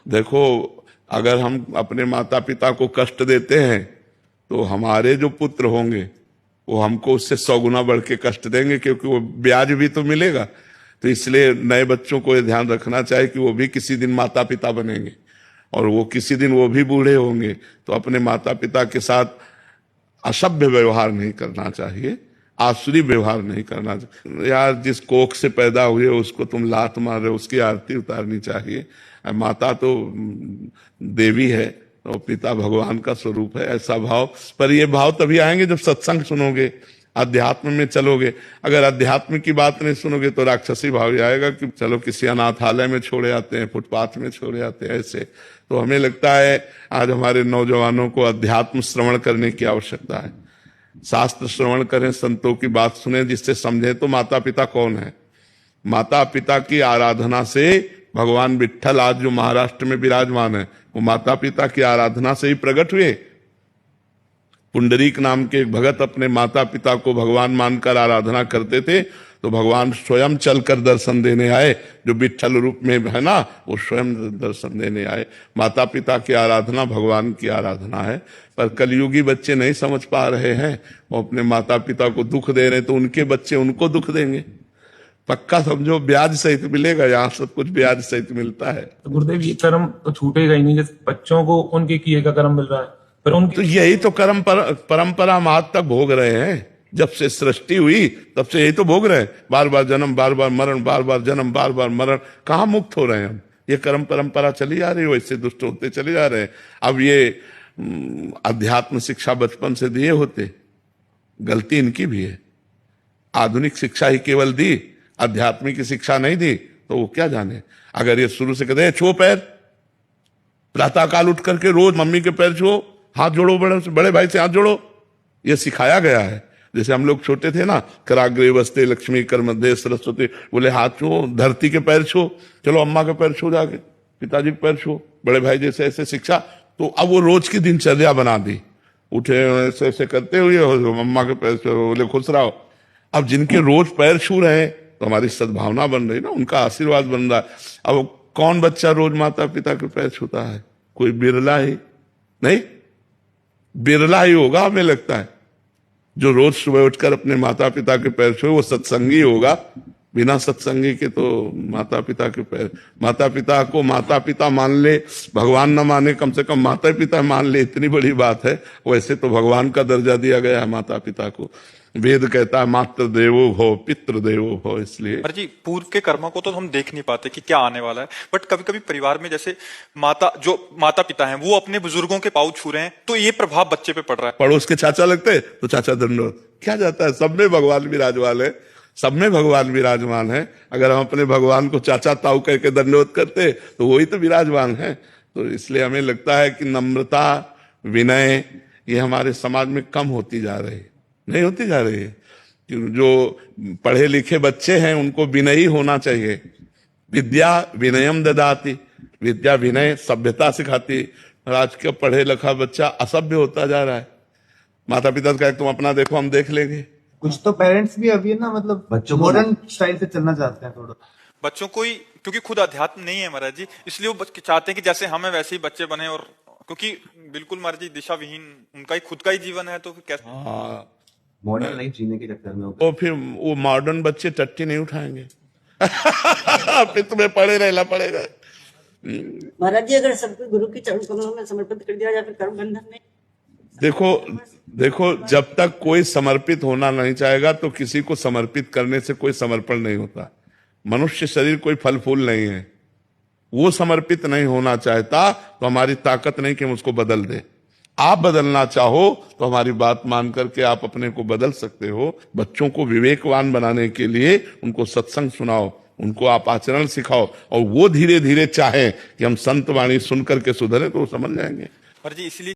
देखो, अगर हम अपने माता पिता को कष्ट देते हैं तो हमारे जो पुत्र होंगे वो हमको उससे 100 गुना बढ़ के कष्ट देंगे, क्योंकि वो ब्याज भी तो मिलेगा। तो इसलिए नए बच्चों को ये ध्यान रखना चाहिए कि वो भी किसी दिन माता पिता बनेंगे और वो किसी दिन वो भी बूढ़े होंगे। तो अपने माता पिता के साथ असभ्य व्यवहार नहीं करना चाहिए, आसुरी व्यवहार नहीं करना चाहिए। यार, जिस कोख से पैदा हुए उसको तुम लात मार रहे हो, उसकी आरती उतारनी चाहिए। माता तो देवी है और पिता भगवान का स्वरूप है, ऐसा भाव। पर ये भाव तभी आएंगे जब सत्संग सुनोगे, अध्यात्म में चलोगे। अगर अध्यात्म की बात नहीं सुनोगे तो राक्षसी भाव ही आएगा कि चलो किसी अनाथालय में छोड़े आते हैं, फुटपाथ में छोड़े आते हैं, ऐसे। तो हमें लगता है आज हमारे नौजवानों को अध्यात्म श्रवण करने की आवश्यकता है। शास्त्र श्रवण करें, संतों की बात सुने, जिससे समझें तो माता पिता कौन है। माता पिता की आराधना से भगवान विट्ठल आज जो महाराष्ट्र में विराजमान है वो माता पिता की आराधना से ही प्रकट हुए। पुंडरीक नाम के एक भगत अपने माता पिता को भगवान मानकर आराधना करते थे, तो भगवान स्वयं चलकर दर्शन देने आए। जो विट्ठल रूप में है ना, वो स्वयं दर्शन देने आए। माता पिता की आराधना भगवान की आराधना है। पर कलयुगी बच्चे नहीं समझ पा रहे हैं, वो अपने माता पिता को दुख दे रहे हैं, तो उनके बच्चे उनको दुख देंगे। पक्का समझो, ब्याज सहित मिलेगा। यहाँ सब कुछ ब्याज सहित मिलता है। तो गुरुदेव, ये कर्म तो छूटेगा ही नहीं। जैसे बच्चों को उनके किए का कर्म मिल रहा है, पर उनके तो यही तो कर्म परंपरा हम आज तक भोग रहे हैं। जब से सृष्टि हुई तब से यही तो भोग रहे हैं। बार बार जन्म, बार बार मरण, बार बार जन्म, बार बार मरण। कहाँ मुक्त हो रहे हैं हम? ये कर्म परंपरा चली जा रही है, वैसे दुष्ट होते चले जा रहे हैं। अब ये अध्यात्म शिक्षा बचपन से दिए होते, गलती इनकी भी है। आधुनिक शिक्षा ही केवल दी, आध्यात्मिक शिक्षा नहीं दी, तो वो क्या जाने। अगर ये शुरू से कहते हैं छो पैर, प्रातःकाल उठ करके रोज मम्मी के पैर छो, हाथ जोड़ो, बड़े भाई से हाथ जोड़ो, ये सिखाया गया है। जैसे हम लोग छोटे थे ना, कराग्रे वस्ते लक्ष्मी कर मध्य सरस्वती, बोले हाथ छो, धरती के पैर छो, चलो अम्मा के पैर छो, जाके पिताजी के पैर छो, बड़े भाई जैसे ऐसे शिक्षा। तो अब वो रोज की दिनचर्या बना दी। उठे ऐसे ऐसे करते हुए अम्मा के पैर छो, बोले खुश रहो। अब जिनके रोज पैर छू रहे हैं तो हमारी सद्भावना बन रही ना, उनका आशीर्वाद बन रहा है। अब कौन बच्चा रोज माता पिता के पैर छूता है? कोई बिरला ही नहीं, बिरला ही होगा हमें लगता है जो रोज सुबह उठकर अपने माता पिता के पैर छुए। वो सत्संगी होगा, बिना सत्संगी के तो माता पिता के पैर। माता पिता को माता पिता मान ले, भगवान न माने, कम से कम माता पिता मान ले, इतनी बड़ी बात है। वैसे तो भगवान का दर्जा दिया गया है माता पिता को। वेद कहता है मातृ देवो भव पितृ देवो भव। इसलिए जी, पूर्व के कर्मों को तो हम देख नहीं पाते कि क्या आने वाला है, बट कभी कभी परिवार में जैसे माता पिता हैं वो अपने बुजुर्गों के पाँव छू रहे हैं, तो ये प्रभाव बच्चे पे पड़ रहा है। पड़ोस के चाचा लगते तो चाचा दंडवत, क्या जाता है। सब में भगवान विराजमान है, सब में भगवान विराजमान है। अगर हम अपने भगवान को चाचा ताऊ कह के दंडवत करते तो वही तो विराजमान है। तो इसलिए हमें लगता है कि नम्रता, विनय, ये हमारे समाज में कम होती जा रही है, नहीं होती जा रही है। जो पढ़े लिखे बच्चे हैं उनको विनयी होना चाहिए। विद्या विनयम ददाति, विद्या विनय सभ्यता सिखाती। और आज का पढ़े लिखा बच्चा असभ्य होता जा रहा है। माता पिता का तुम अपना देखो, हम देख लेंगे। कुछ तो पेरेंट्स भी अभी ना, मतलब बच्चों मॉडर्न स्टाइल से चलना चाहते हैं थोड़ा। बच्चों को ही, क्योंकि खुद अध्यात्म नहीं है महाराज जी, इसलिए वो चाहते हैं कि जैसे हमें वैसे ही बच्चे बने। और क्योंकि बिल्कुल महाराज जी दिशा विहीन उनका ही खुद का ही जीवन है, तो फिर कैसे मॉडर्न लाइफ जीने के चक्कर में तो फिर वो मॉडर्न बच्चे टट्टी नहीं उठाएंगे। फिर तुम्हें पड़े रहना पड़ेगा। महाराज जी, अगर सबको गुरु की चरण कमलों में समर्पित कर दिया जाए फिर कर्म बंधन नहीं। देखो, जब तक कोई समर्पित होना नहीं चाहेगा तो किसी को समर्पित करने से कोई समर्पण नहीं होता। मनुष्य शरीर कोई फल फूल नहीं है। वो समर्पित नहीं होना चाहता तो हमारी ताकत नहीं कि हम उसको बदल दे। आप बदलना चाहो तो हमारी बात मान करके आप अपने को बदल सकते हो। बच्चों को विवेकवान बनाने के लिए उनको सत्संग सुनाओ, उनको आप आचरण सिखाओ, और वो धीरे धीरे चाहें कि हम संत वाणी सुन करके सुधरे तो वो समझ जाएंगे। और जी इसलिए